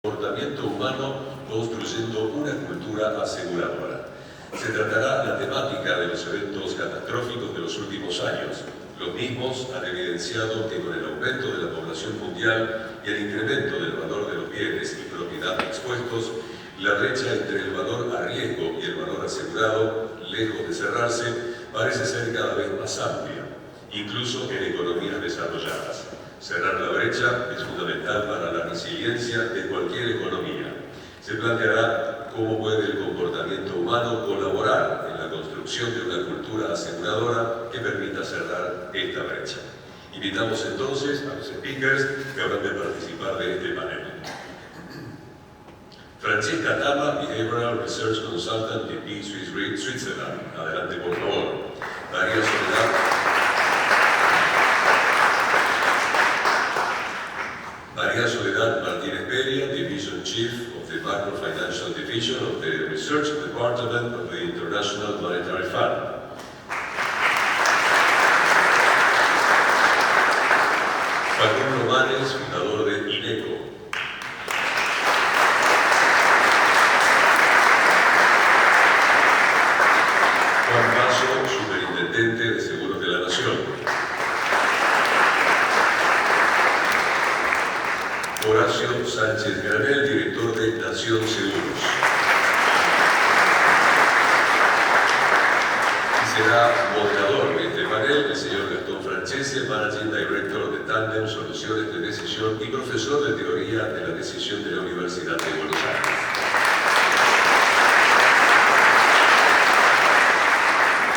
Comportamiento humano construyendo una cultura aseguradora. Se tratará la temática de los eventos catastróficos de los últimos años. Los mismos han evidenciado que con el aumento de la población mundial y el incremento del valor de los bienes y propiedad expuestos, la brecha entre el valor a riesgo y el valor asegurado, lejos de cerrarse, parece ser cada vez más amplia, incluso en economías desarrolladas. Cerrar la brecha es fundamental para la resiliencia de cualquier economía. Se planteará cómo puede el comportamiento humano colaborar en la construcción de una cultura aseguradora que permita cerrar esta brecha. Invitamos entonces a los speakers que habrán de participar de este panel. Francesca Tama, Behavioral Research Consultant de Peak Swiss Re, Switzerland. Adelante, por favor. María Soledad Martínez Peria, Division Chief of the Macro Financial Division of the Research Department of the International Monetary Fund. Facundo Manes, fundador de INECO. Juan Paso, superintendente de Seguros de la Nación. Horacio Sánchez Granel, director de Nación Seguros. Y será moderador de este panel el señor Gastón Francese, Managing Director de Tandem Soluciones de Decisión y profesor de Teoría de la Decisión de la Universidad de Buenos Aires.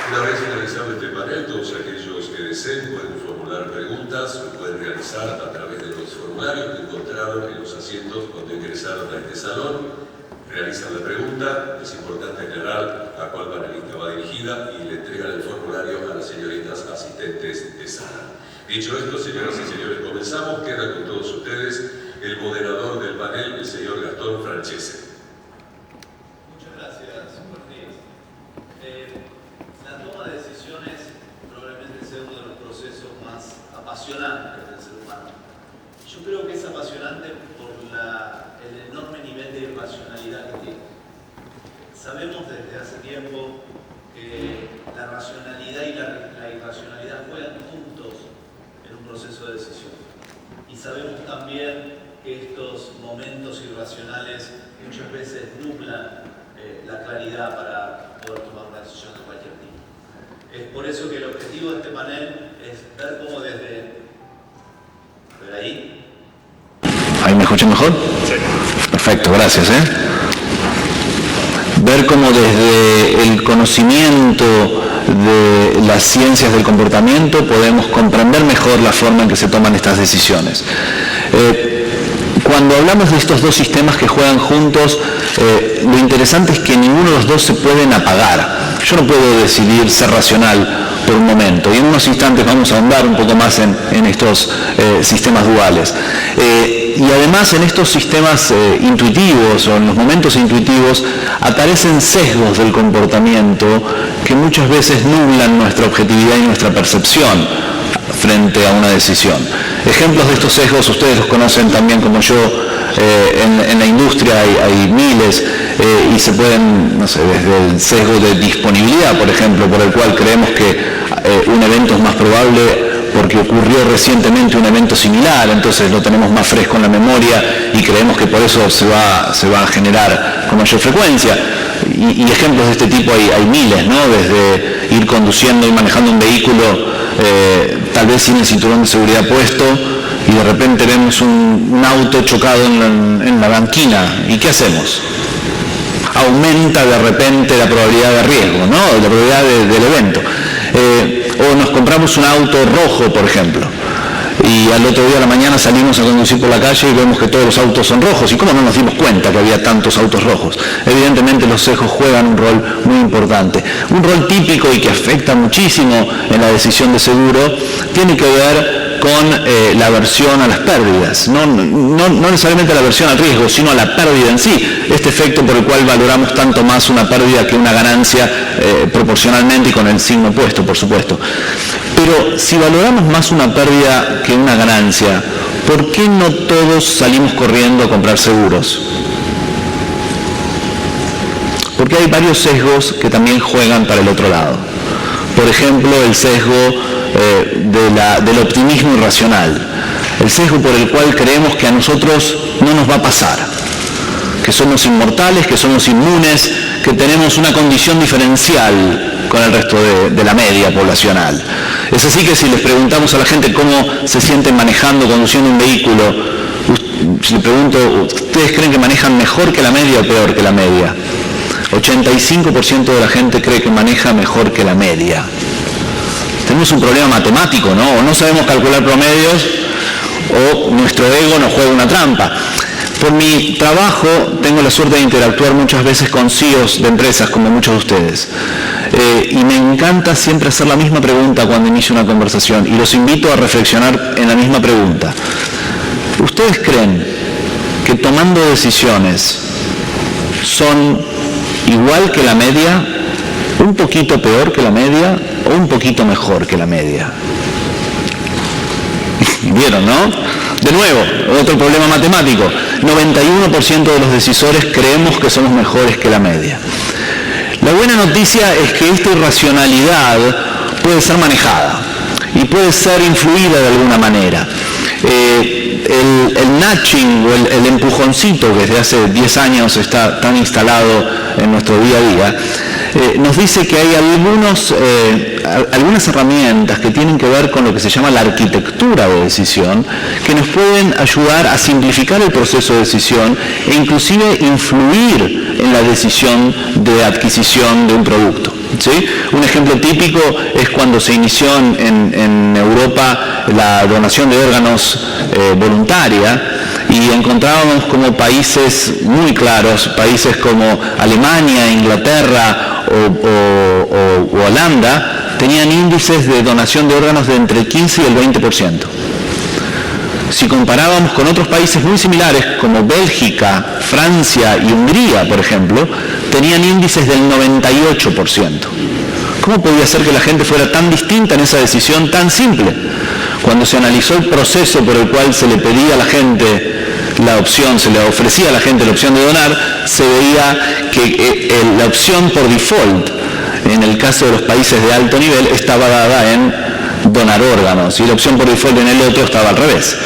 Una vez finalizado este panel, todos aquellos que deseen pueden formular preguntas, lo pueden realizar a través de los formularios que encontraron en los asientos cuando ingresaron a este salón. Realizan la pregunta, es importante aclarar a cuál panelista va dirigida y le entregan el formulario a las señoritas asistentes de sala. Dicho esto, señoras y señores, comenzamos. Queda con todos ustedes el moderador del panel, el señor Gastón Francese. Muchas gracias, buenos días. La toma de decisiones probablemente sea uno de los procesos más apasionantes del ser humano. Yo creo que es apasionante por el enorme nivel de irracionalidad que tiene. Sabemos desde hace tiempo que la racionalidad y la irracionalidad juegan juntos en un proceso de decisión. Y sabemos también que estos momentos irracionales muchas veces nublan la claridad para poder tomar una decisión de cualquier tipo. Es por eso que el objetivo de este panel es ver cómo desde... A ver ahí. ¿Ahí me escuchan mejor? Sí. Perfecto, gracias. Ver cómo desde el conocimiento de las ciencias del comportamiento podemos comprender mejor la forma en que se toman estas decisiones. Cuando hablamos de estos dos sistemas que juegan juntos, lo interesante es que ninguno de los dos se pueden apagar. Yo no puedo decidir ser racional por un momento, y en unos instantes vamos a ahondar un poco más en estos sistemas duales. Y además en estos sistemas intuitivos o en los momentos intuitivos aparecen sesgos del comportamiento que muchas veces nublan nuestra objetividad y nuestra percepción frente a una decisión. Ejemplos de estos sesgos ustedes los conocen también como yo. En la industria hay miles y se pueden, no sé, desde el sesgo de disponibilidad, por ejemplo, por el cual creemos que un evento es más probable porque ocurrió recientemente un evento similar, entonces lo tenemos más fresco en la memoria y creemos que por eso se va a generar con mayor frecuencia. Y ejemplos de este tipo hay miles, ¿no? Desde ir conduciendo y manejando un vehículo tal vez sin el cinturón de seguridad puesto y de repente vemos un auto chocado en la banquina. ¿Y qué hacemos? Aumenta de repente la probabilidad de riesgo, ¿no? La probabilidad del evento. O nos compramos un auto rojo, por ejemplo, y al otro día a la mañana salimos a conducir por la calle y vemos que todos los autos son rojos. ¿Y cómo no nos dimos cuenta que había tantos autos rojos? Evidentemente los sesgos juegan un rol muy importante. Un rol típico y que afecta muchísimo en la decisión de seguro tiene que ver con la aversión a las pérdidas, no necesariamente la aversión al riesgo, sino a la pérdida en sí, este efecto por el cual valoramos tanto más una pérdida que una ganancia proporcionalmente y con el signo opuesto, por supuesto. Pero si valoramos más una pérdida que una ganancia, ¿por qué no todos salimos corriendo a comprar seguros? Porque hay varios sesgos que también juegan para el otro lado. Por ejemplo, el sesgo del optimismo irracional, el sesgo por el cual creemos que a nosotros no nos va a pasar, que somos inmortales, que somos inmunes, que tenemos una condición diferencial con el resto de la media poblacional. Es así que si les preguntamos a la gente cómo se sienten manejando, conduciendo un vehículo, si les pregunto, ¿ustedes creen que manejan mejor que la media o peor que la media? 85% de la gente cree que maneja mejor que la media. Tenemos un problema matemático, ¿no? O no sabemos calcular promedios, o nuestro ego nos juega una trampa. Por mi trabajo tengo la suerte de interactuar muchas veces con CEOs de empresas, como muchos de ustedes. Y me encanta siempre hacer la misma pregunta cuando inicio una conversación, y los invito a reflexionar en la misma pregunta. ¿Ustedes creen que tomando decisiones son igual que la media, un poquito peor que la media o un poquito mejor que la media? ¿Vieron, no? De nuevo, otro problema matemático. 91% de los decisores creemos que somos mejores que la media. La buena noticia es que esta irracionalidad puede ser manejada y puede ser influida de alguna manera. El nudging o el empujoncito que desde hace 10 años está tan instalado en nuestro día a día, nos dice que hay algunas herramientas que tienen que ver con lo que se llama la arquitectura de decisión, que nos pueden ayudar a simplificar el proceso de decisión e inclusive influir en la decisión de adquisición de un producto. ¿Sí? Un ejemplo típico es cuando se inició en Europa la donación de órganos voluntaria, y encontrábamos como países muy claros, países como Alemania, Inglaterra o Holanda, tenían índices de donación de órganos de entre el 15 y el 20%. Si comparábamos con otros países muy similares, como Bélgica, Francia y Hungría, por ejemplo, tenían índices del 98%. ¿Cómo podía ser que la gente fuera tan distinta en esa decisión tan simple? Cuando se analizó el proceso por el cual se le pedía a la gente la opción, se le ofrecía a la gente la opción de donar, se veía que la opción por default, en el caso de los países de alto nivel, estaba dada en donar órganos, y la opción por default en el otro estaba al revés.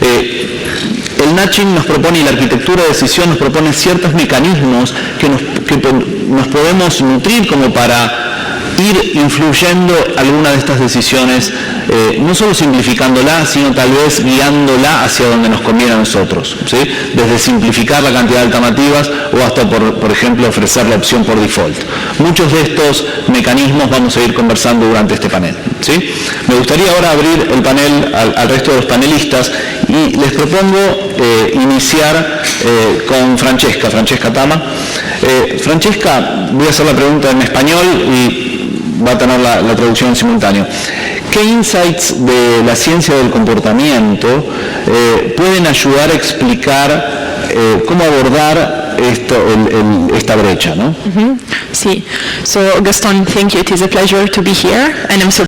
El nudging nos propone, y la arquitectura de decisión nos propone ciertos mecanismos que nos podemos nutrir como para ir influyendo alguna de estas decisiones, no solo simplificándola, sino tal vez guiándola hacia donde nos conviene a nosotros, ¿sí? Desde simplificar la cantidad de alternativas o hasta, por ejemplo, ofrecer la opción por default. Muchos de estos mecanismos vamos a ir conversando durante este panel, ¿sí? Me gustaría ahora abrir el panel al resto de los panelistas, y les propongo iniciar con Francesca Tama. Francesca, voy a hacer la pregunta en español y va a tener la traducción en simultáneo. ¿Qué insights de la ciencia del comportamiento pueden ayudar a explicar cómo abordar esta brecha, ¿no? Sí. So, Gastón, thank you. It is a pleasure to be here, and I'm so...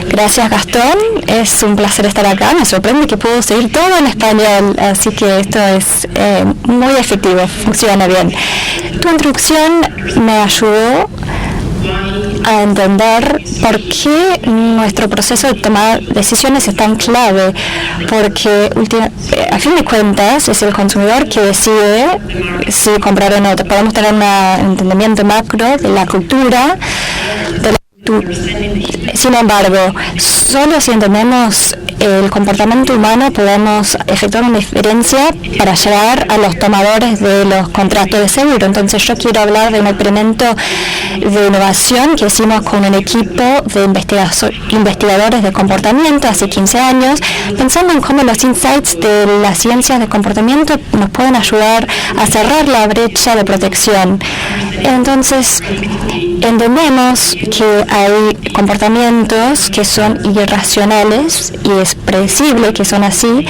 Gracias, Gastón, es un placer estar acá. Me sorprende que puedo seguir todo en español, así que esto es muy efectivo, funciona bien. Tu introducción me ayudó a entender por qué nuestro proceso de tomar decisiones es tan clave, porque a fin de cuentas es el consumidor que decide si comprar o no. Podemos tener un entendimiento macro de la cultura, de la Sin embargo, solo si entendemos el comportamiento humano podemos efectuar una diferencia para llegar a los tomadores de los contratos de seguro. Entonces yo quiero hablar de un experimento de innovación que hicimos con un equipo de investigadores de comportamiento hace 15 años, pensando en cómo los insights de las ciencias de comportamiento nos pueden ayudar a cerrar la brecha de protección. Entonces, entendemos que hay comportamientos que son irracionales y es predecible que son así,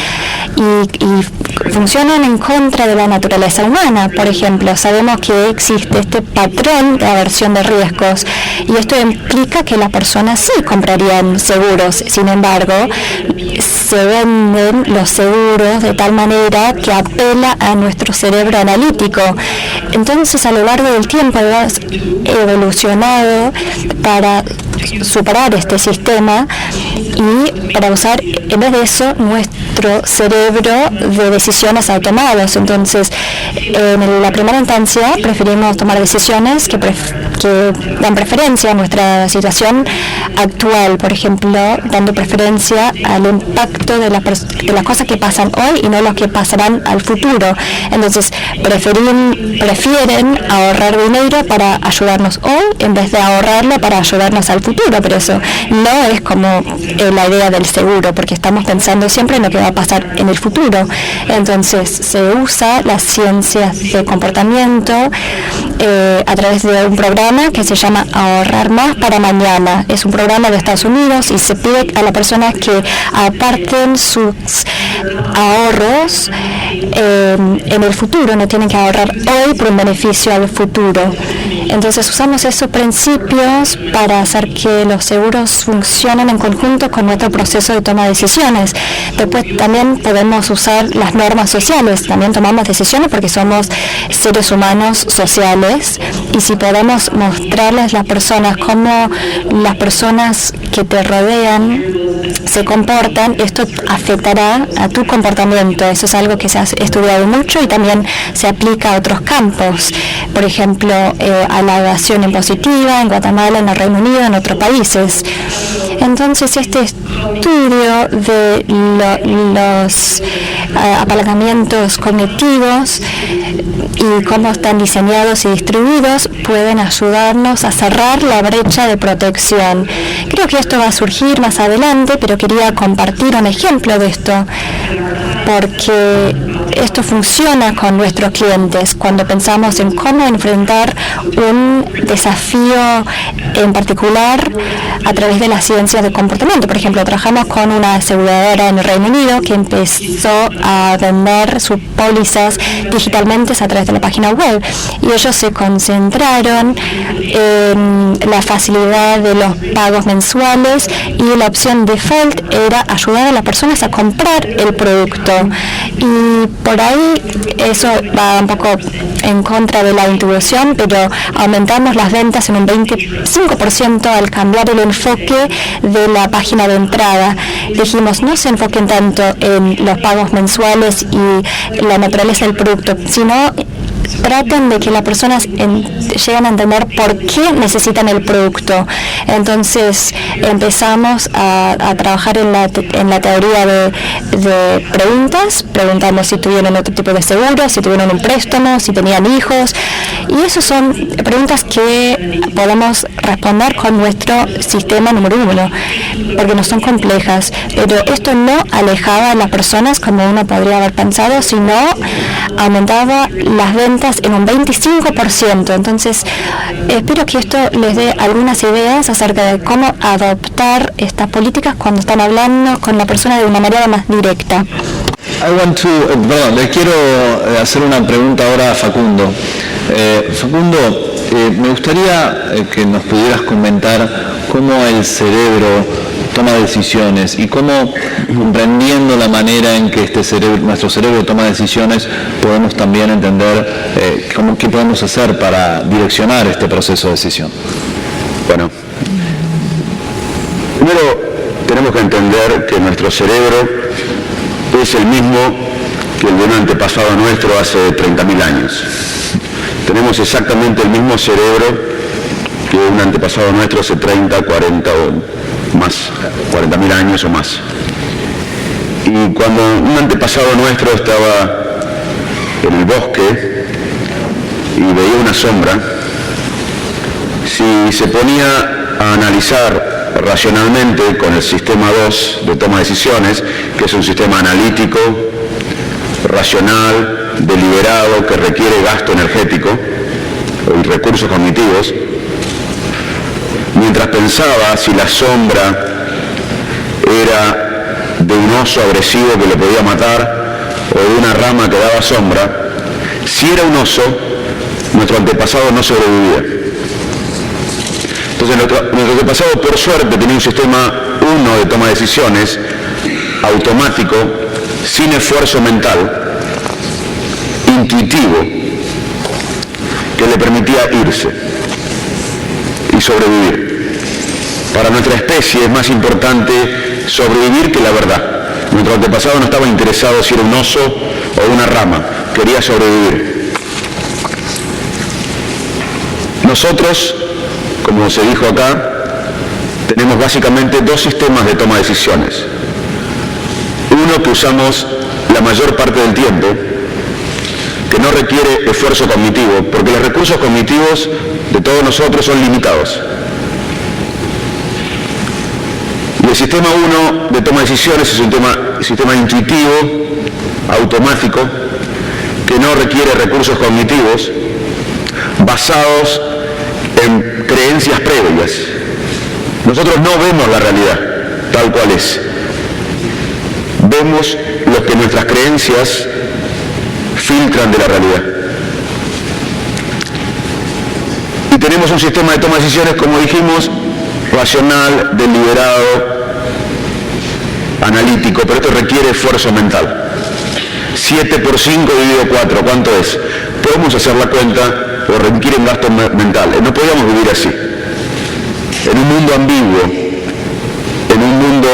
y funcionan en contra de la naturaleza humana. Por ejemplo, sabemos que existe este patrón de aversión de riesgos y esto implica que las personas sí comprarían seguros. Sin embargo, se venden los seguros de tal manera que apela a nuestro cerebro analítico. Entonces, a lo largo del tiempo hemos evolucionado para superar este sistema y para usar, en vez de eso, nuestro cerebro de decisiones automáticas. Entonces, en la primera instancia preferimos tomar decisiones que dan preferencia a nuestra situación actual, por ejemplo, dando preferencia al impacto de las cosas que pasan hoy y no los que pasarán al futuro. Entonces, prefieren ahorrar dinero para ayudarnos hoy en vez de ahorrarlo para ayudarnos al futuro, pero eso no es como la idea del seguro, porque estamos pensando siempre en lo que va a pasar en el futuro. Entonces, se usa las ciencias de comportamiento a través de un programa que se llama Ahorrar Más para Mañana. Es un programa de Estados Unidos y se pide a las personas que aparten sus ahorros en el futuro, no tienen que ahorrar hoy por un beneficio al futuro. Entonces usamos esos principios para hacer que los seguros funcionen en conjunto con nuestro proceso de toma de decisiones. Después también podemos usar las normas sociales, también tomamos decisiones porque somos seres humanos sociales, y si podemos mostrarles a las personas cómo las personas que te rodean se comportan, esto afectará a tu comportamiento. Eso es algo que se ha estudiado mucho y también se aplica a otros campos, por ejemplo, a la evasión impositiva en Guatemala, en el Reino Unido, en otros países. Entonces, este estudio de los apalancamientos cognitivos y cómo están diseñados y distribuidos pueden ayudarnos a cerrar la brecha de protección. Creo que esto va a surgir más adelante, pero quería compartir un ejemplo de esto, porque esto funciona con nuestros clientes cuando pensamos en cómo enfrentar un desafío en particular a través de las ciencias de comportamiento. Por ejemplo, trabajamos con una aseguradora en el Reino Unido que empezó a vender sus pólizas digitalmente a través de la página web, y ellos se concentraron en la facilidad de los pagos mensuales, y la opción default era ayudar a las personas a comprar el producto. Y por ahí eso va un poco en contra de la intuición, pero aumentamos las ventas en un 25% al cambiar el enfoque de la página de entrada. Dijimos, no se enfoquen tanto en los pagos mensuales y la naturaleza del producto, sino traten de que las personas lleguen a entender por qué necesitan el producto. Entonces empezamos a trabajar en la teoría de preguntas. Preguntamos si tuvieron otro tipo de seguro, si tuvieron un préstamo, si tenían hijos, y esas son preguntas que podemos responder con nuestro sistema número 1, porque no son complejas, pero esto no alejaba a las personas como uno podría haber pensado, sino aumentaba las ventas en un 25%. Entonces, espero que esto les dé algunas ideas acerca de cómo adoptar estas políticas cuando están hablando con la persona de una manera más directa. Le quiero hacer una pregunta ahora a Facundo. Facundo, me gustaría que nos pudieras comentar cómo el cerebro toma decisiones y cómo, comprendiendo la manera en que nuestro cerebro toma decisiones, podemos también entender qué podemos hacer para direccionar este proceso de decisión. Bueno, primero tenemos que entender que nuestro cerebro es el mismo que el de un antepasado nuestro hace 30.000 años. Tenemos exactamente el mismo cerebro que un antepasado nuestro hace 30, 40 o más, 40.000 años o más. Y cuando un antepasado nuestro estaba en el bosque y veía una sombra, si se ponía a analizar racionalmente con el sistema 2 de toma de decisiones, que es un sistema analítico, racional, deliberado, que requiere gasto energético y recursos cognitivos, mientras pensaba si la sombra era de un oso agresivo que le podía matar o de una rama que daba sombra, si era un oso, nuestro antepasado no sobrevivía. Entonces nuestro antepasado, por suerte, tenía un sistema de toma de decisiones, automático, sin esfuerzo mental, intuitivo, que le permitía irse y sobrevivir. Para nuestra especie es más importante sobrevivir que la verdad. Nuestro antepasado no estaba interesado si era un oso o una rama, quería sobrevivir. Nosotros, como se dijo acá, tenemos básicamente dos sistemas de toma de decisiones. Uno que usamos la mayor parte del tiempo, que no requiere esfuerzo cognitivo, porque los recursos cognitivos de todos nosotros son limitados. Y el sistema 1 de toma de decisiones es un sistema intuitivo, automático, que no requiere recursos cognitivos, basados en creencias previas. Nosotros no vemos la realidad tal cual es. Vemos lo que nuestras creencias filtran de la realidad. Y tenemos un sistema de toma de decisiones, como dijimos, racional, deliberado, analítico, pero esto requiere esfuerzo mental. 7 por 5 dividido 4, ¿cuánto es? Podemos hacer la cuenta, pero requiere un gasto mental. No podíamos vivir así. En un mundo ambiguo, en un mundo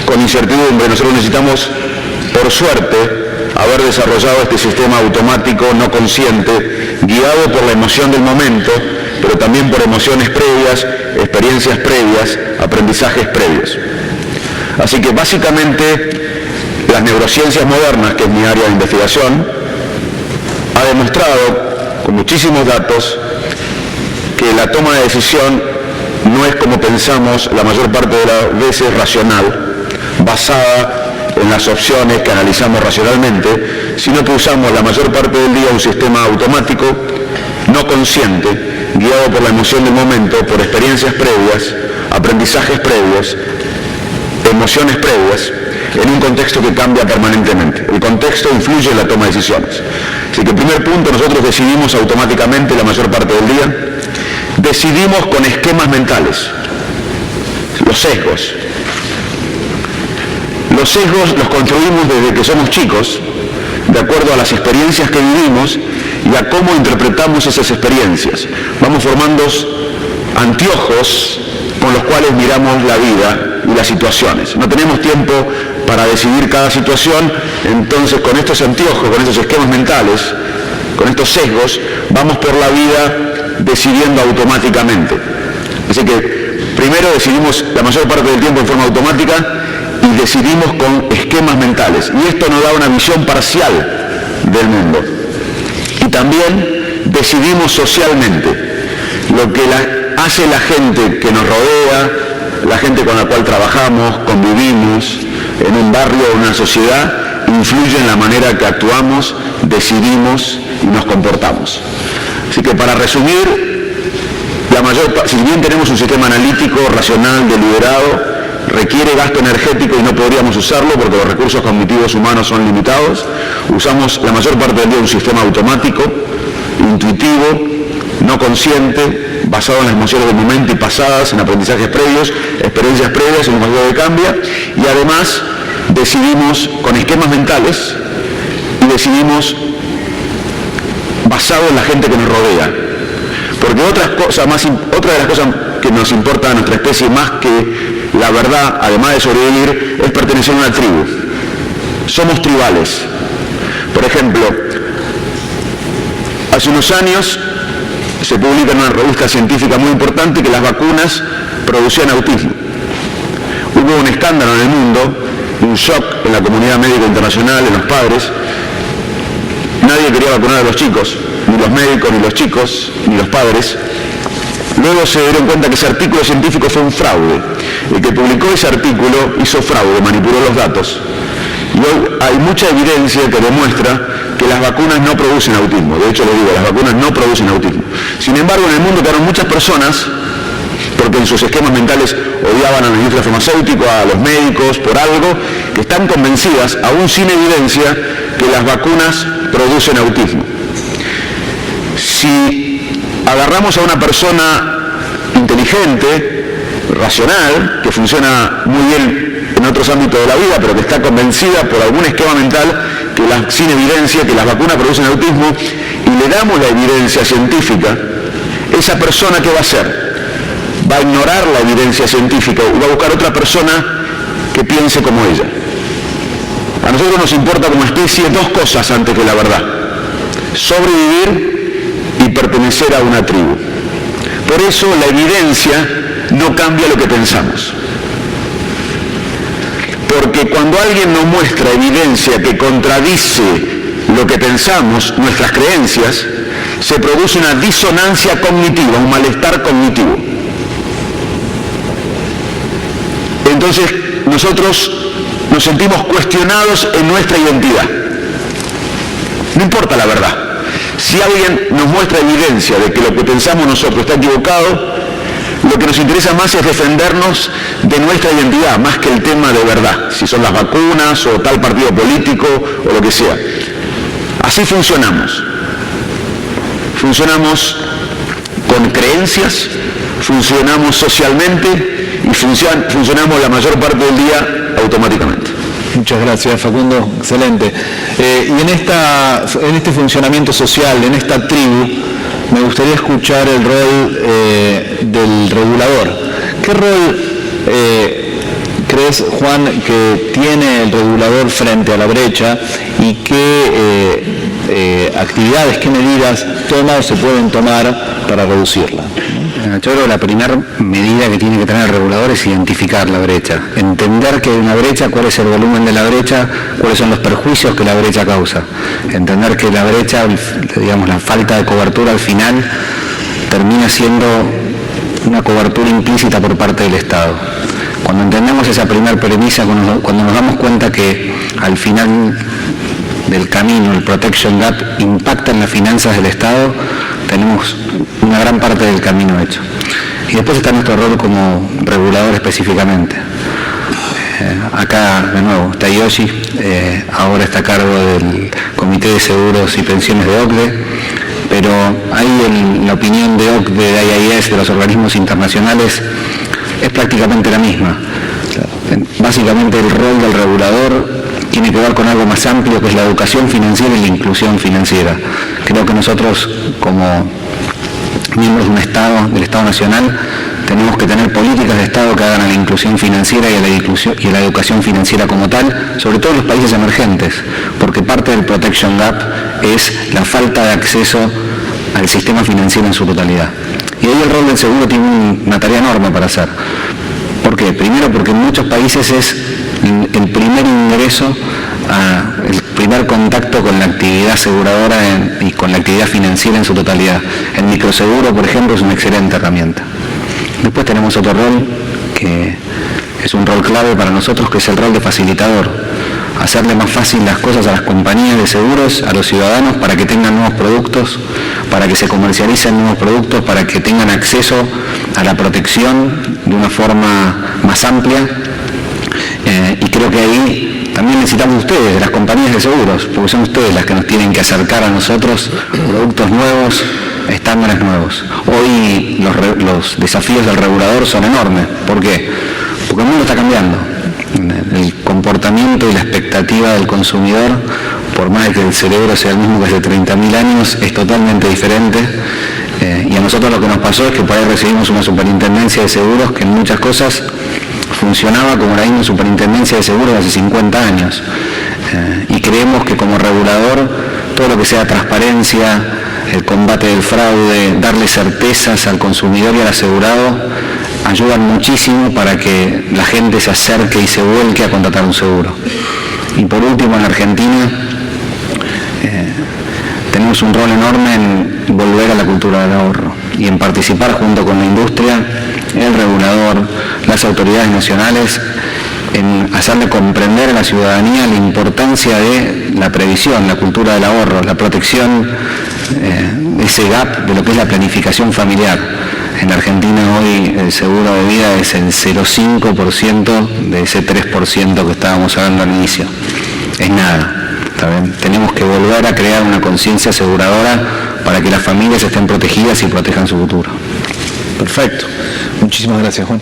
con incertidumbre, nosotros necesitamos, por suerte, haber desarrollado este sistema automático, no consciente, guiado por la emoción del momento, pero también por emociones previas, experiencias previas, aprendizajes previos. Así que básicamente las neurociencias modernas, que es mi área de investigación, ha demostrado con muchísimos datos que la toma de decisión no es como pensamos la mayor parte de las veces racional, basada en las opciones que analizamos racionalmente, sino que usamos la mayor parte del día un sistema automático, no consciente, guiado por la emoción del momento, por experiencias previas, aprendizajes previos, emociones previas, en un contexto que cambia permanentemente. El contexto influye en la toma de decisiones. Así que el primer punto, nosotros decidimos automáticamente la mayor parte del día. Decidimos con esquemas mentales, los sesgos. Los sesgos los construimos desde que somos chicos, de acuerdo a las experiencias que vivimos y a cómo interpretamos esas experiencias. Vamos formando anteojos con los cuales miramos la vida y las situaciones. No tenemos tiempo para decidir cada situación, entonces con estos anteojos, con estos esquemas mentales, con estos sesgos, vamos por la vida decidiendo automáticamente. Así que primero decidimos la mayor parte del tiempo en forma automática y decidimos con esquemas mentales. Y esto nos da una visión parcial del mundo. Y también decidimos socialmente. Lo que hace la gente que nos rodea, la gente con la cual trabajamos, convivimos, en un barrio o en una sociedad, influye en la manera que actuamos, decidimos y nos comportamos. Así que para resumir, si bien tenemos un sistema analítico, racional, deliberado, requiere gasto energético y no podríamos usarlo porque los recursos cognitivos humanos son limitados, usamos la mayor parte del día un sistema automático, intuitivo, no consciente, basado en las emociones del momento y basadas en aprendizajes previos, experiencias previas, en un modelo que cambia, y además decidimos con esquemas mentales y decidimos basado en la gente que nos rodea. Porque otra de las cosas que nos importa a nuestra especie más que la verdad, además de sobrevivir, es pertenecer a una tribu. Somos tribales. Por ejemplo, hace unos años se publica en una revista científica muy importante que las vacunas producían autismo. Hubo un escándalo en el mundo, un shock en la comunidad médica internacional, en los padres. Nadie quería vacunar a los chicos, ni los médicos, ni los chicos, ni los padres. Luego se dieron cuenta que ese artículo científico fue un fraude. El que publicó ese artículo hizo fraude, manipuló los datos. Y hoy hay mucha evidencia que demuestra que las vacunas no producen autismo. De hecho, lo digo, las vacunas no producen autismo. Sin embargo, en el mundo quedaron muchas personas, porque en sus esquemas mentales odiaban a la industria farmacéutica, a los médicos, por algo, que están convencidas, aún sin evidencia, que las vacunas producen autismo. Si agarramos a una persona inteligente, racional, que funciona muy bien en otros ámbitos de la vida, pero que está convencida por algún esquema mental sin evidencia que las vacunas producen autismo, y le damos la evidencia científica, esa persona, ¿qué va a hacer? Va a ignorar la evidencia científica y va a buscar otra persona que piense como ella. A nosotros nos importa como especie dos cosas antes que la verdad: sobrevivir y pertenecer a una tribu. Por eso la evidencia no cambia lo que pensamos. Porque cuando alguien nos muestra evidencia que contradice lo que pensamos, nuestras creencias, se produce una disonancia cognitiva, un malestar cognitivo. Entonces nosotros nos sentimos cuestionados en nuestra identidad. No importa la verdad. Si alguien nos muestra evidencia de que lo que pensamos nosotros está equivocado, lo que nos interesa más es defendernos de nuestra identidad, más que el tema de verdad, si son las vacunas o tal partido político o lo que sea. Así funcionamos. Funcionamos con creencias, funcionamos socialmente y funcionamos la mayor parte del día automáticamente. Muchas gracias, Facundo, excelente. Y en este funcionamiento social, en esta tribu, me gustaría escuchar el rol del regulador. ¿Qué rol crees, Juan, que tiene el regulador frente a la brecha y qué actividades, qué medidas toma o se pueden tomar para reducirla? Yo creo que la primera medida que tiene que tener el regulador es identificar la brecha, entender que hay una brecha, cuál es el volumen de la brecha, cuáles son los perjuicios que la brecha causa, entender que la brecha, digamos, la falta de cobertura al final termina siendo una cobertura implícita por parte del Estado. Cuando entendemos esa primera premisa, cuando nos damos cuenta que al final del camino el protection gap impacta en las finanzas del Estado, tenemos una gran parte del camino hecho. Y después está nuestro rol como regulador específicamente. Acá, de nuevo, está Yoshi, ahora está a cargo del Comité de Seguros y Pensiones de OCDE, pero ahí la opinión de OCDE, de IAIS, de los organismos internacionales, es prácticamente la misma. Básicamente el rol del regulador tiene que ver con algo más amplio, que es la educación financiera y la inclusión financiera. Creo que nosotros, como miembros de un Estado, del Estado Nacional, tenemos que tener políticas de Estado que hagan a la inclusión financiera y a la educación financiera como tal, sobre todo en los países emergentes, porque parte del protection gap es la falta de acceso al sistema financiero en su totalidad. Y ahí el rol del seguro tiene una tarea enorme para hacer. ¿Por qué? Primero porque en muchos países es el primer ingreso, el primer contacto con la actividad aseguradora y con la actividad financiera en su totalidad. El microseguro, por ejemplo, es una excelente herramienta. Después tenemos otro rol que es un rol clave para nosotros, que es el rol de facilitador. Hacerle más fácil las cosas a las compañías de seguros, a los ciudadanos, para que tengan nuevos productos, para que se comercialicen nuevos productos, para que tengan acceso a la protección de una forma más amplia. Y creo que ahí también necesitamos ustedes, de las compañías de seguros, porque son ustedes las que nos tienen que acercar a nosotros productos nuevos, estándares nuevos. Hoy los desafíos del regulador son enormes. ¿Por qué? Porque el mundo está cambiando. El comportamiento y la expectativa del consumidor, por más de que el cerebro sea el mismo que hace 30.000 años, es totalmente diferente. Y a nosotros lo que nos pasó es que por ahí recibimos una superintendencia de seguros que en muchas cosas funcionaba como la misma superintendencia de seguros de hace 50 años. Y creemos que como regulador, todo lo que sea transparencia, el combate del fraude, darle certezas al consumidor y al asegurado, ayudan muchísimo para que la gente se acerque y se vuelque a contratar un seguro. Y por último, en Argentina tenemos un rol enorme en volver a la cultura del ahorro y en participar junto con la industria, el regulador, las autoridades nacionales, en hacerle comprender a la ciudadanía la importancia de la previsión, la cultura del ahorro, la protección, ese gap de lo que es la planificación familiar. en Argentina hoy el seguro de vida es el 0,5% de ese 3% que estábamos hablando al inicio. Es nada. ¿Está bien? Tenemos que volver a crear una conciencia aseguradora para que las familias estén protegidas y protejan su futuro. Perfecto. Muchísimas gracias, Juan.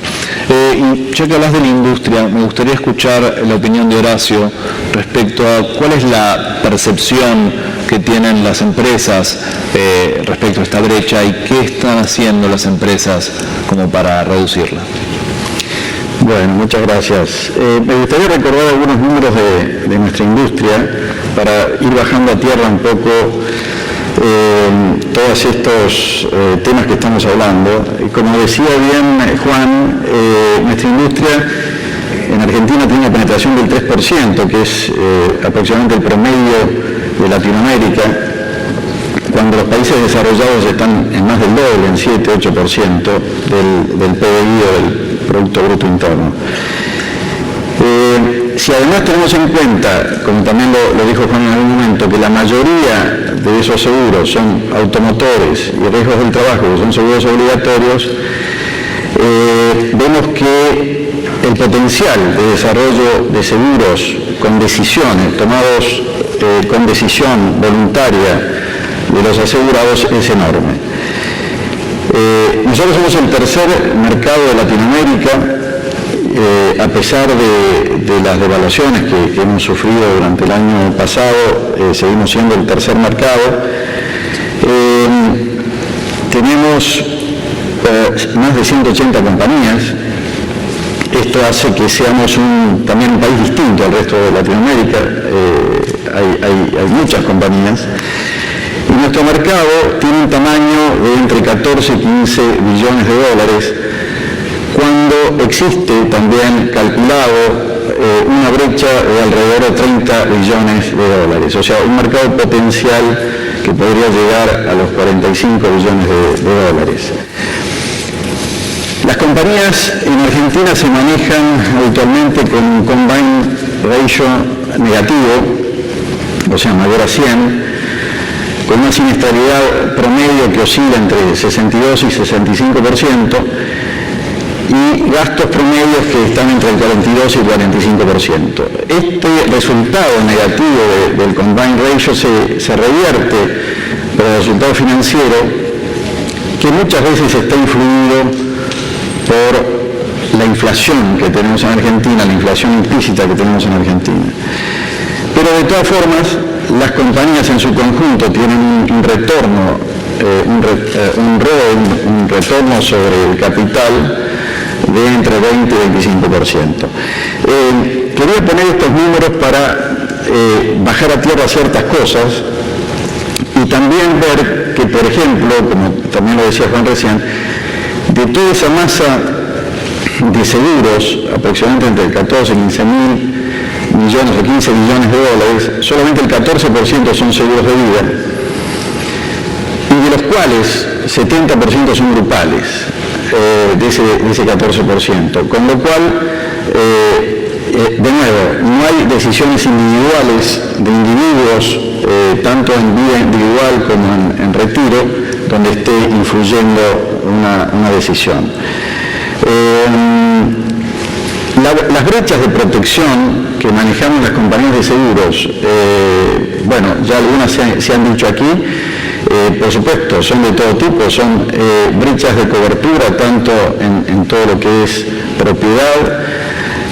Y ya que hablas de la industria, me gustaría escuchar la opinión de Horacio respecto a cuál es la percepción que tienen las empresas respecto a esta brecha y qué están haciendo las empresas como para reducirla. Bueno, muchas gracias. Me gustaría recordar algunos números de nuestra industria para ir bajando a tierra un poco todos estos temas que estamos hablando. Y como decía bien Juan, nuestra industria en Argentina tiene una penetración del 3%, que es aproximadamente el promedio de Latinoamérica, cuando los países desarrollados están en más del doble, en 7-8% del PBI o del Producto Bruto Interno. Si además tenemos en cuenta, como también lo dijo Juan en algún momento, que la mayoría de esos seguros son automotores y riesgos del trabajo, que son seguros obligatorios, vemos que el potencial de desarrollo de seguros con decisiones, tomados con decisión voluntaria de los asegurados, es enorme. Nosotros somos el tercer mercado de Latinoamérica, a pesar de las devaluaciones que hemos sufrido durante el año pasado, seguimos siendo el tercer mercado. Tenemos más de 180 compañías. Esto hace que seamos también un país distinto al resto de Latinoamérica. Hay muchas compañías. Y nuestro mercado tiene un tamaño de entre 14 y 15 billones de dólares, cuando existe también calculado una brecha de alrededor de 30 billones de dólares, o sea, un mercado potencial que podría llegar a los 45 billones de dólares. Las compañías en Argentina se manejan habitualmente con un combine ratio negativo, o sea, mayor a 100, con una siniestralidad promedio que oscila entre 62 y 65%, y gastos promedios que están entre el 42 y el 45%. Este resultado negativo del combined ratio se revierte por el resultado financiero, que muchas veces está influido por la inflación que tenemos en Argentina, la inflación implícita que tenemos en Argentina. Pero de todas formas, las compañías en su conjunto tienen un retorno, un retorno sobre el capital de entre 20 y 25%. Quería poner estos números para bajar a tierra ciertas cosas y también ver que, por ejemplo, como también lo decía Juan recién, de toda esa masa de seguros, aproximadamente entre el 14 y 15 mil millones o 15 millones de dólares, solamente el 14% son seguros de vida, y de los cuales 70% son grupales, de ese 14%, con lo cual, de nuevo, no hay decisiones individuales de individuos, tanto en vida individual como en retiro, donde esté influyendo una decisión. Las brechas de protección que manejamos las compañías de seguros, bueno, ya algunas se han dicho aquí, por supuesto, son de todo tipo, son brechas de cobertura, tanto en todo lo que es propiedad,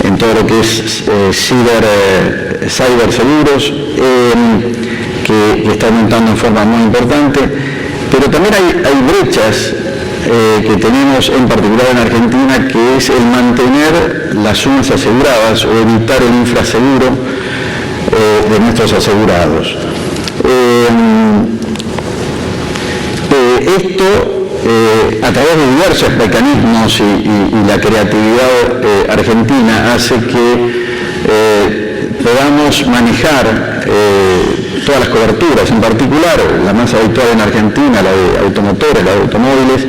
en todo lo que es ciberseguros, que está aumentando en forma muy importante, pero también hay brechas que tenemos en particular en Argentina, que es el mantener las sumas aseguradas o evitar el infraseguro de nuestros asegurados. Esto, a través de diversos mecanismos y la creatividad argentina, hace que podamos manejar todas las coberturas, en particular la más habitual en Argentina, la de automotores, la de automóviles,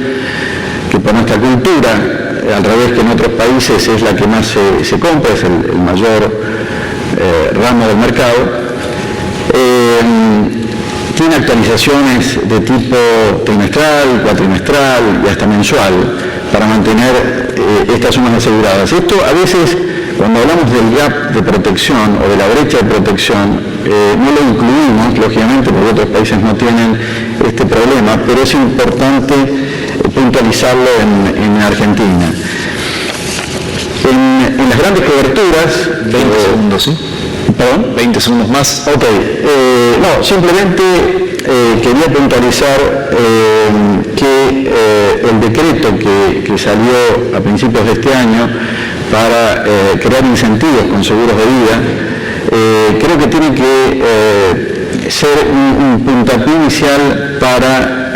que por nuestra cultura, al revés que en otros países, es la que más se compra, es el mayor ramo del mercado. tiene actualizaciones de tipo trimestral, cuatrimestral y hasta mensual para mantener estas sumas aseguradas. Esto a veces, cuando hablamos del gap de protección o de la brecha de protección, no lo incluimos, lógicamente, porque otros países no tienen este problema, pero es importante puntualizarlo en Argentina. En las grandes coberturas... 20 segundos, ¿sí? ¿Perdón? 20 segundos más. Ok. No, simplemente quería puntualizar que el decreto que salió a principios de este año para crear incentivos con seguros de vida, creo que tiene que ser un puntapié inicial para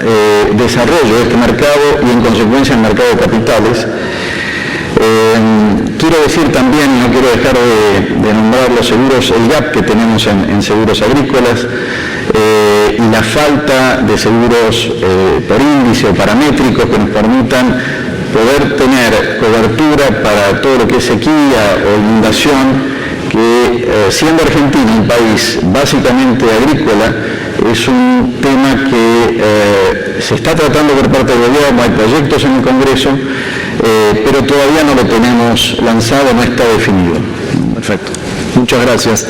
desarrollo de este mercado y en consecuencia el mercado de capitales. Quiero decir también, y no quiero dejar de nombrar los seguros, el gap que tenemos en seguros agrícolas y la falta de seguros por índice o paramétricos que nos permitan poder tener cobertura para todo lo que es sequía o inundación, que siendo Argentina un país básicamente agrícola, es un tema que se está tratando por parte del gobierno, hay proyectos en el Congreso, pero todavía no lo tenemos lanzado, no está definido. Perfecto. Muchas gracias.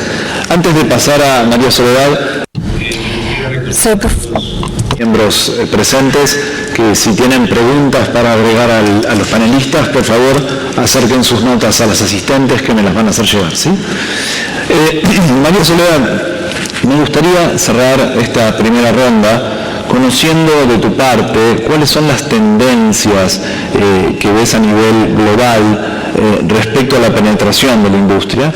Antes de pasar a María Soledad, miembros presentes, que si tienen preguntas para agregar a los panelistas, por favor, acerquen sus notas a las asistentes que me las van a hacer llegar, ¿sí? María Soledad, me gustaría cerrar esta primera ronda conociendo de tu parte cuáles son las tendencias que ves a nivel global respecto a la penetración de la industria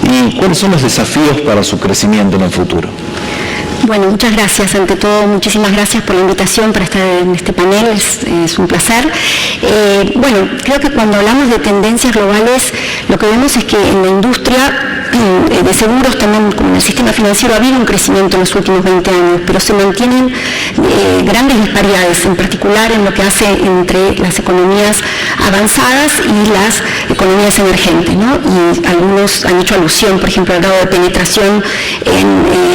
y cuáles son los desafíos para su crecimiento en el futuro. Bueno, muchas gracias. Ante todo, muchísimas gracias por la invitación para estar en este panel, es un placer. Bueno, creo que cuando hablamos de tendencias globales, lo que vemos es que en la industria de seguros, también como en el sistema financiero, ha habido un crecimiento en los últimos 20 años, pero se mantienen grandes disparidades, en particular en lo que hace entre las economías avanzadas y las economías emergentes, ¿no? Y algunos han hecho alusión, por ejemplo, al grado de penetración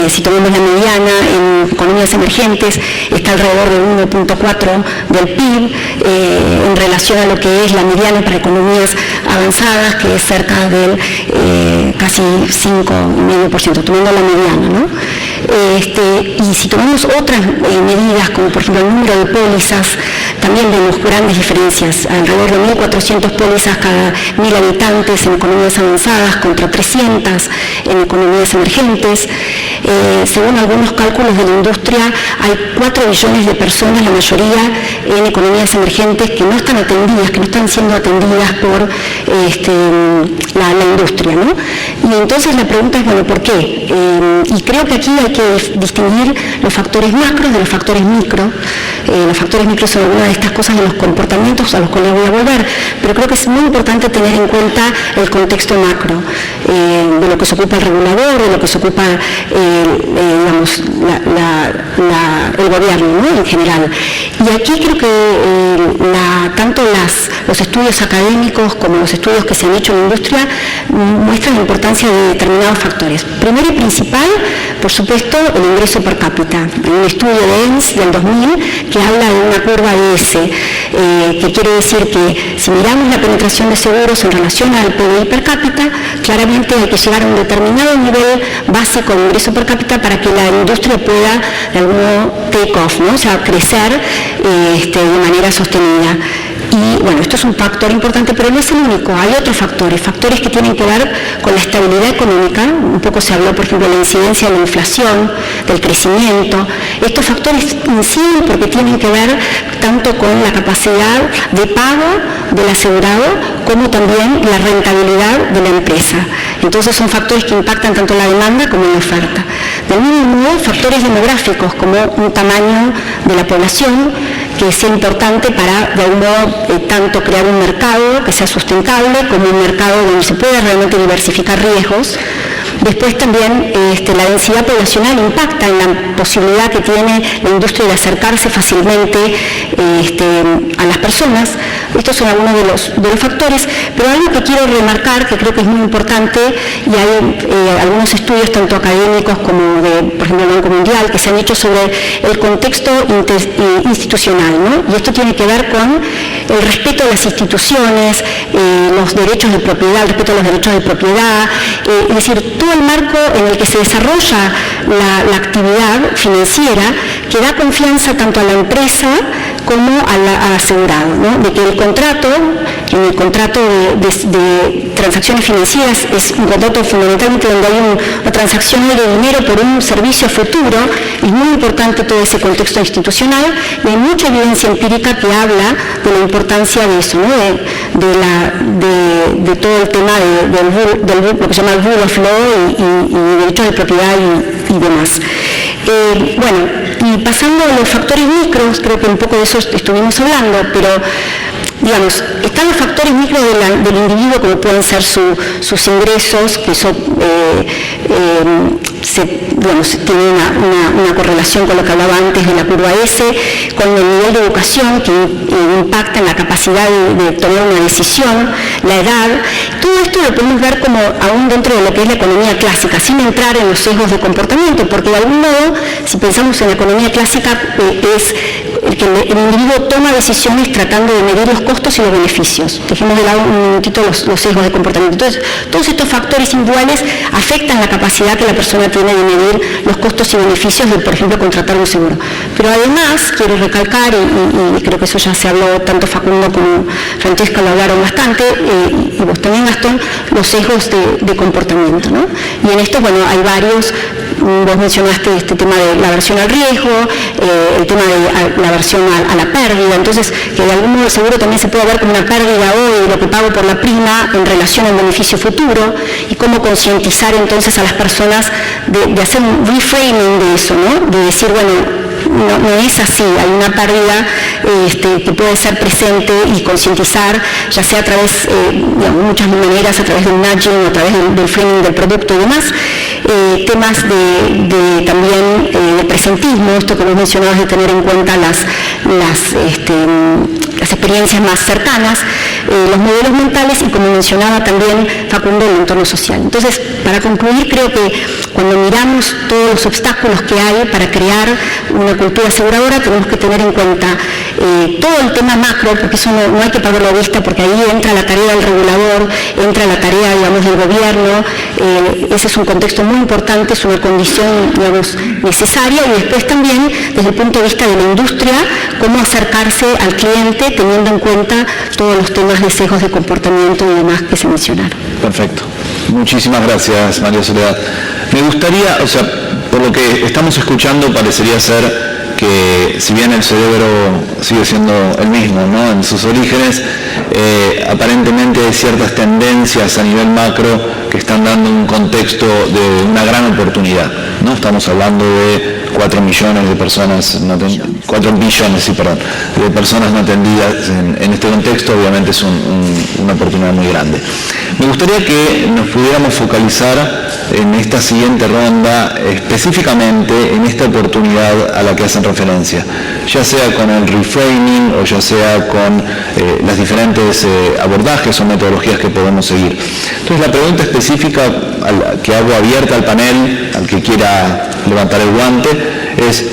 si tomamos la mediana, en economías emergentes está alrededor del 1.4 del PIB en relación a lo que es la mediana para economías avanzadas, que es cerca del casi 5,5%, tomando la mediana, ¿no? Y si tomamos otras medidas, como por ejemplo el número de pólizas, también vemos grandes diferencias, alrededor de 1.400 pólizas cada 1.000 habitantes en economías avanzadas contra 300 en economías emergentes. Según algunos cálculos de la industria, hay 4 billones de personas, la mayoría en economías emergentes, que no están atendidas, que no están siendo atendidas por la industria, ¿no? Y entonces la pregunta es, bueno, ¿por qué? Y creo que aquí hay que distinguir los factores macros de los factores micro. Los factores micro son algunas de estas cosas de los comportamientos a los cuales voy a volver, pero creo que es muy importante tener en cuenta el contexto macro, de lo que se ocupa el regulador, de lo que se ocupa digamos, el gobierno, ¿no? En general. Y aquí creo que tanto los estudios académicos como los estudios que se han hecho en la industria muestran la importancia de determinados factores. Primero y principal, por supuesto, el ingreso per cápita. Hay un estudio de ENS del 2000 que habla de una curva S, que quiere decir que si miramos la penetración de seguros en relación al PBI per cápita, claramente hay que llegar a un determinado nivel básico de ingreso per cápita para que la industria pueda de algún modo take off, ¿no? O sea, crecer de manera sostenida. Y bueno, esto es un factor importante, pero no es el único. Hay otros factores que tienen que ver con la estabilidad económica. Un poco se habló, por ejemplo, de la incidencia de la inflación, del crecimiento. Estos factores inciden porque tienen que ver tanto con la capacidad de pago del asegurado como también la rentabilidad de la empresa. Entonces son factores que impactan tanto en la demanda como en la oferta. Del mismo modo, factores demográficos como un tamaño de la población, que es importante para, de algún modo, tanto crear un mercado que sea sustentable como un mercado donde se pueda realmente diversificar riesgos. Después también la densidad poblacional impacta en la posibilidad que tiene la industria de acercarse fácilmente a las personas. Estos son algunos de los factores, pero algo que quiero remarcar, que creo que es muy importante, y hay algunos estudios, tanto académicos como por ejemplo, el Banco Mundial, que se han hecho sobre el contexto institucional, ¿no? Y esto tiene que ver con el respeto a las instituciones, los derechos de propiedad, el respeto a los derechos de propiedad, es decir, todo el marco en el que se desarrolla la actividad financiera, que da confianza tanto a la empresa como al asegurado, ¿no? De que el contrato, en el contrato de transacciones financieras, es un contrato fundamentalmente donde hay una transacción de dinero por un servicio futuro. Es muy importante todo ese contexto institucional, y hay mucha evidencia empírica que habla de la importancia de eso, ¿no? de todo el tema del lo que se llama el rule of law y derechos de propiedad y demás. Bueno, y pasando a los factores micros, creo que un poco de eso estuvimos hablando, pero digamos, están los factores micros del individuo, como pueden ser sus ingresos, que eso tiene una correlación con lo que hablaba antes de la curva S, con el nivel de educación que impacta en la capacidad de tomar una decisión, la edad. Todo esto lo podemos ver como aún dentro de lo que es la economía clásica, sin entrar en los sesgos de comportamiento, porque de algún modo, si pensamos en la economía clásica, es el que el individuo toma decisiones tratando de medir los costos y los beneficios. Dejemos de lado un minutito los sesgos de comportamiento. Entonces, todos estos factores individuales afectan la capacidad que la persona tiene de medir los costos y beneficios de, por ejemplo, contratar un seguro. Pero además, quiero recalcar, y creo que eso ya se habló, tanto Facundo como Francesca lo hablaron bastante, y vos también, Gastón, los sesgos de comportamiento, ¿no? Y en esto, bueno, hay varios. Vos mencionaste este tema de la aversión al riesgo, el tema de la aversión a la pérdida, entonces que de algún modo el seguro también se puede ver como una pérdida hoy, lo que pago por la prima en relación al beneficio futuro, y cómo concientizar entonces a las personas de hacer un reframing de eso, ¿no? De decir, bueno, no es así, hay una pérdida que puede ser presente, y concientizar, ya sea a través, de muchas maneras, a través del nudging, a través del framing del producto y demás, temas también de presentismo, esto que vos mencionabas, de tener en cuenta las experiencias más cercanas, los modelos mentales, y como mencionaba también Facundo, el entorno social. Entonces, para concluir, creo que cuando miramos todos los obstáculos que hay para crear una cultura aseguradora, tenemos que tener en cuenta todo el tema macro, porque eso no hay que perderlo de vista, porque ahí entra la tarea del regulador, entra la tarea, digamos, del gobierno. Ese es un contexto muy importante, es una condición, digamos, necesaria, y después también, desde el punto de vista de la industria, cómo acercarse al cliente teniendo en cuenta todos los temas de sesgos de comportamiento y demás que se mencionaron. Perfecto. Muchísimas gracias, María Soledad. Me gustaría, por lo que estamos escuchando, parecería ser que, si bien el cerebro sigue siendo el mismo, ¿no?, en sus orígenes, aparentemente hay ciertas tendencias a nivel macro que están dando un contexto de una gran oportunidad, ¿no? Estamos hablando de 4 millones de personas, 4 billones, sí, perdón, de personas no atendidas en este contexto. Obviamente es una oportunidad muy grande. Me gustaría que nos pudiéramos focalizar en esta siguiente ronda, específicamente en esta oportunidad a la que hacen referencia, ya sea con el reframing o ya sea con las diferentes abordajes o metodologías que podemos seguir. Entonces, la pregunta específica que hago abierta al panel, al que quiera levantar el guante, es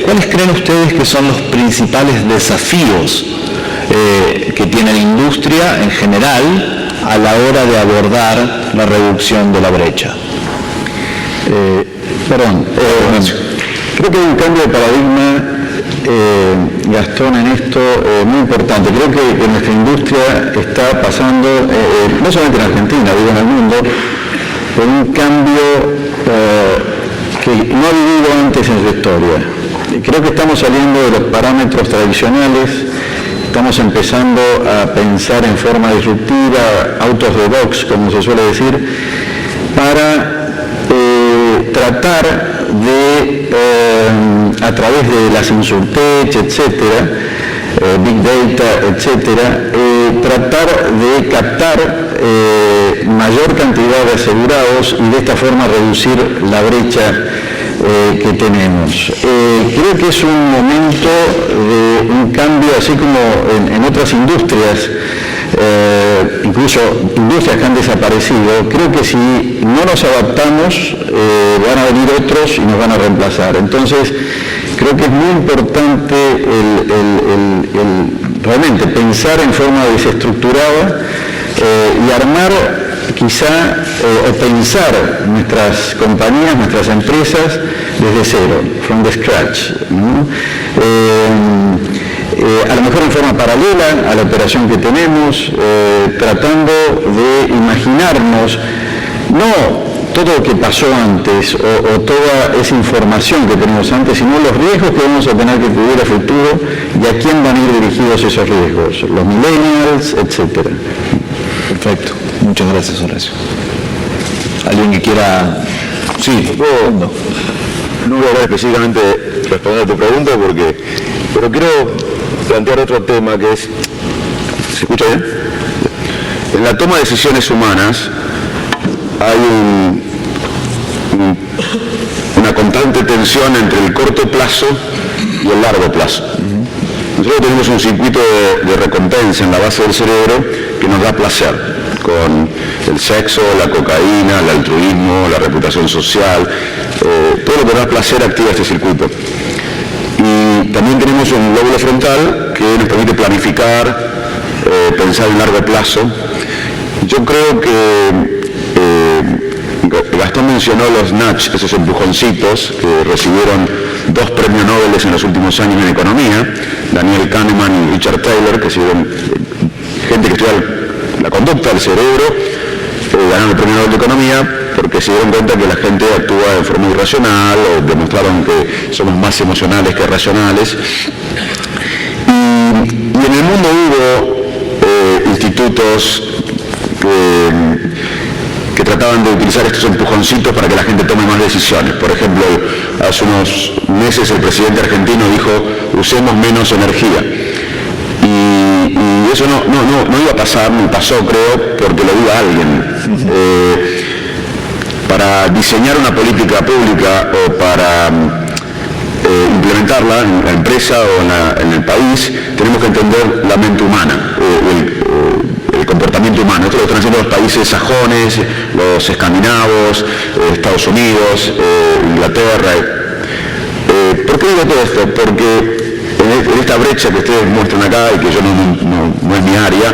¿cuáles creen ustedes que son los principales desafíos que tiene la industria en general a la hora de abordar la reducción de la brecha? Creo que hay un cambio de paradigma, Gastón, en esto muy importante. Creo que nuestra industria está pasando, no solamente en Argentina, digo en el mundo, por un cambio que no ha vivido antes en su historia. Creo que estamos saliendo de los parámetros tradicionales, estamos empezando a pensar en forma disruptiva, out of the box, como se suele decir, para tratar de, a través de las insurtech, etcétera, Big Data, etcétera, tratar de captar mayor cantidad de asegurados y de esta forma reducir la brecha que tenemos. Creo que es un momento de un cambio, así como en otras industrias, incluso industrias que han desaparecido. Creo que si no nos adaptamos, van a venir otros y nos van a reemplazar. Entonces, creo que es muy importante realmente pensar en forma desestructurada y armar quizá o pensar nuestras compañías, nuestras empresas desde cero, from the scratch, ¿no? A lo mejor en forma paralela a la operación que tenemos, tratando de imaginarnos no todo lo que pasó antes o toda esa información que tenemos antes, sino los riesgos que vamos a tener que cubrir a futuro y a quién van a ir dirigidos esos riesgos, los millennials, etcétera. Perfecto. Muchas gracias, Horacio. ¿Alguien que quiera...? Sí, no voy a específicamente responder a tu pregunta pero quiero plantear otro tema que es... ¿Se escucha bien? En la toma de decisiones humanas hay una constante tensión entre el corto plazo y el largo plazo. Nosotros tenemos un circuito de recompensa en la base del cerebro que nos da placer, con el sexo, la cocaína, el altruismo, la reputación social, todo lo que da placer activa este circuito. Y también tenemos un lóbulo frontal que nos permite planificar, pensar en largo plazo. Yo creo que Gastón mencionó los nudge, esos empujoncitos que recibieron 2 premios Nobel en los últimos años en economía, Daniel Kahneman y Richard Taylor, que sirven gente que estudia la conducta del cerebro, ganaron el premio Nobel de Economía porque se dieron cuenta que la gente actúa de forma irracional, o demostraron que somos más emocionales que racionales. Y en el mundo hubo institutos que trataban de utilizar estos empujoncitos para que la gente tome más decisiones. Por ejemplo, hace unos meses el presidente argentino dijo: usemos menos energía. Y eso no iba a pasar, ni pasó, creo, porque lo diga alguien. Para diseñar una política pública o para implementarla en la empresa o en el país, tenemos que entender la mente humana, el comportamiento humano. Esto lo están haciendo los países sajones, los escandinavos, Estados Unidos, Inglaterra. ¿Por qué digo todo esto? Porque en esta brecha que ustedes muestran acá, y que yo no es mi área,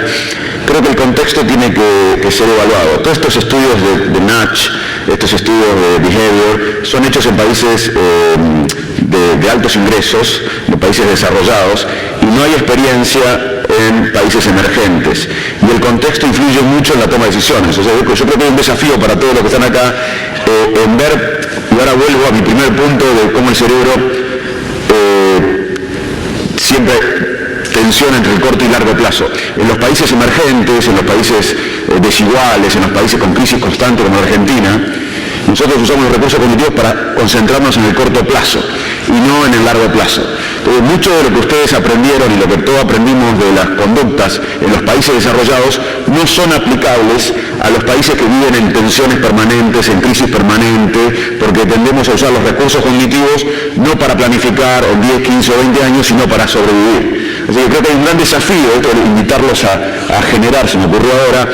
creo que el contexto tiene que ser evaluado. Todos estos estudios de nudge, estos estudios de behavior, son hechos en países de altos ingresos, de países desarrollados, y no hay experiencia en países emergentes. Y el contexto influye mucho en la toma de decisiones. O sea, yo creo que hay un desafío para todos los que están acá en ver, y ahora vuelvo a mi primer punto de cómo el cerebro siempre tensión entre el corto y largo plazo. En los países emergentes, en los países desiguales, en los países con crisis constante como la Argentina, nosotros usamos los recursos cognitivos para concentrarnos en el corto plazo y no en el largo plazo. Entonces, mucho de lo que ustedes aprendieron y lo que todos aprendimos de las conductas en los países desarrollados no son aplicables a los países que viven en tensiones permanentes, en crisis permanente, porque tendemos a usar los recursos cognitivos no para planificar en 10, 15 o 20 años, sino para sobrevivir. Así que creo que hay un gran desafío esto de invitarlos a generar, se me ocurrió ahora,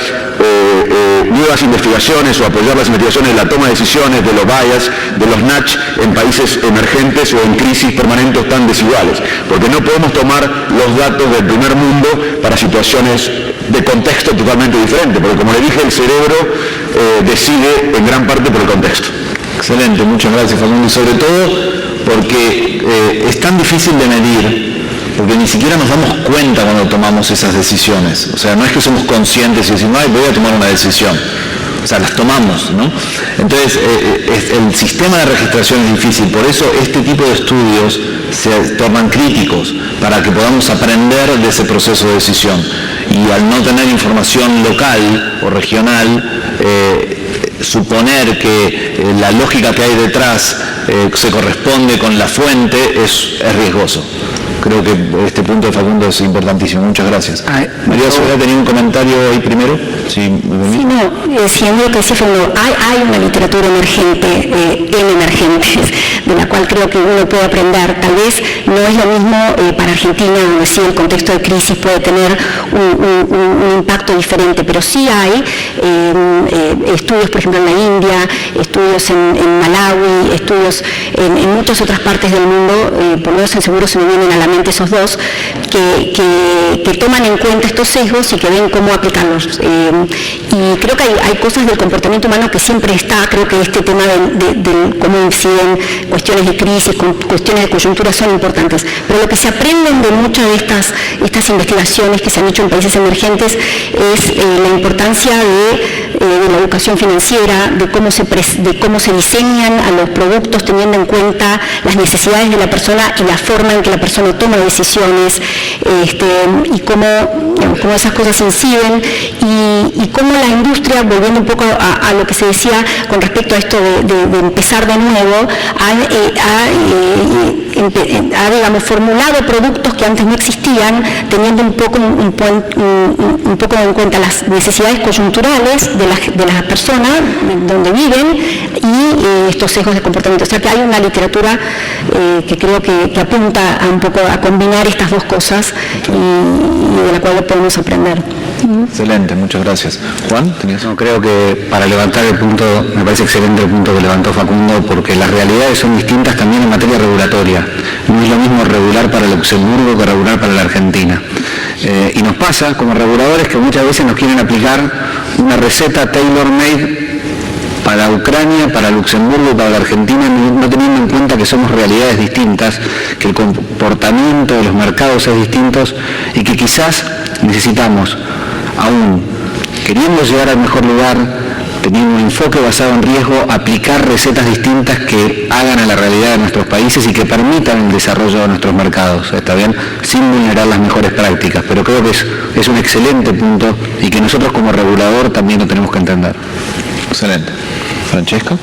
nuevas investigaciones o apoyar las investigaciones de la toma de decisiones, de los bias, de los nudge en países emergentes o en crisis permanentes tan desiguales, porque no podemos tomar los datos del primer mundo para situaciones de contexto totalmente diferente, porque como le dije, el cerebro decide en gran parte por el contexto. Excelente, muchas gracias, Facundo, y sobre todo porque es tan difícil de medir, porque ni siquiera nos damos cuenta cuando tomamos esas decisiones. O sea, no es que somos conscientes y decimos, ay, voy a tomar una decisión. O sea, las tomamos, ¿no? Entonces, el sistema de registración es difícil, por eso este tipo de estudios se tornan críticos, para que podamos aprender de ese proceso de decisión. Y al no tener información local o regional, suponer que la lógica que hay detrás se corresponde con la fuente es riesgoso. creo que este punto de Facundo es importantísimo. Muchas gracias. María Soledad tenía un comentario ahí primero. Sí, siguiendo lo que decía Fernando, hay una literatura emergente, en emergentes, de la cual creo que uno puede aprender. Tal vez no es lo mismo para Argentina, donde sí el contexto de crisis puede tener un impacto diferente, pero sí hay estudios, por ejemplo, en la India, estudios en Malawi, estudios en muchas otras partes del mundo, por lo menos en seguro se me vienen a la mente esos dos, que toman en cuenta estos sesgos y que ven cómo aplicarlos. Y creo que hay cosas del comportamiento humano que siempre está. Creo que este tema de cómo inciden cuestiones de crisis, cuestiones de coyuntura son importantes. Pero lo que se aprenden de muchas de estas investigaciones que se han hecho en países emergentes es la importancia de la educación financiera, de cómo se diseñan a los productos teniendo en cuenta las necesidades de la persona y la forma en que la persona toma decisiones, y cómo esas cosas inciden, y cómo la industria, volviendo un poco a lo que se decía con respecto a esto de empezar de nuevo, ha digamos, formulado productos que antes no existían, teniendo un poco en cuenta las necesidades coyunturales de las personas donde viven y estos sesgos de comportamiento. O sea que hay una literatura que creo que apunta un poco a combinar estas dos cosas y de la cual podemos aprender. Excelente, muchas gracias. Juan, ¿tenías? No, creo que para levantar el punto, me parece excelente el punto que levantó Facundo, porque las realidades son distintas también en materia regulatoria. No es lo mismo regular para Luxemburgo que regular para la Argentina. Y nos pasa como reguladores que muchas veces nos quieren aplicar una receta tailor-made para Ucrania, para Luxemburgo y para la Argentina, no teniendo en cuenta que somos realidades distintas, que el comportamiento de los mercados es distinto y que quizás necesitamos, aún queriendo llegar al mejor lugar, teniendo un enfoque basado en riesgo, aplicar recetas distintas que hagan a la realidad de nuestros países y que permitan el desarrollo de nuestros mercados, ¿está bien? Sin vulnerar las mejores prácticas, pero creo que es un excelente punto y que nosotros como regulador también lo tenemos que entender. Excelente. Francesco.